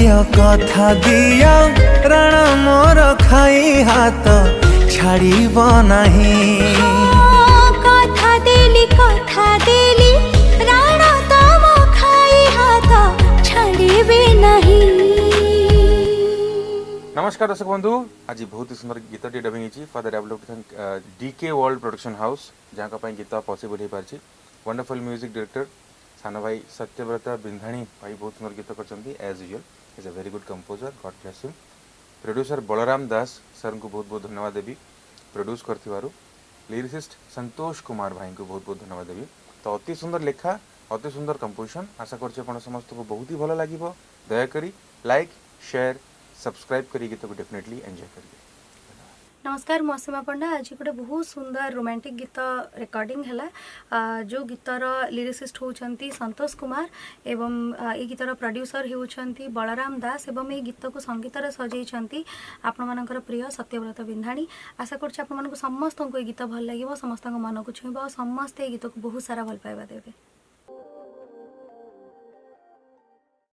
कथा दिया राण मोर खाई हाथ छाड़ब नहीं। कथा देली राण तम खाई हाथ छाड़बे नहीं। नमस्कार दर्शक बंधु, आज बहुत ही सुंदर गीत टी dubbing for the development DK world production house जहाँ गीत पॉसिबल हो पार्टी। वंडरफुल म्यूजिक डायरेक्टर सान भाई सत्यव्रत बिंधाणी भाई बहुत सुंदर गीत कर as usual is a very good composer, God bless him. Producer Balram Das sir को बहुत बहुत धन्यवाद देवी प्रोड्यूस कर। लिरिसिस्ट संतोष कुमार भाई को बहुत बहुत धन्यवाद देवी। तो अति सुंदर लेखा, अति सुंदर कंपोजिशन, आशा कर समस्त को बहुत ही भल लगे। दयाकोरी लाइक शेयर सब्सक्राइब करी गीत को डेफिनेटली एंजॉय करिए। नमस्कार, मु सीमा पंडा। आज गोटे बहुत सुंदर रोमांटिक गीत रेकर्डिंग है जो गीतर लिरिसिस्ट होती संतोष कुमार एवं ये गीतर प्रोड्यूसर होती बलराम दास एवं ये गीत को संगीतर सजाई आपण मानकर प्रिय सत्यव्रत बिंधाणी। आशा कर समस्त को ये गीत भल लगे, समस्त मन को छुईब, समस्ते ये गीत को बहुत सारा भल पाइबा देवे।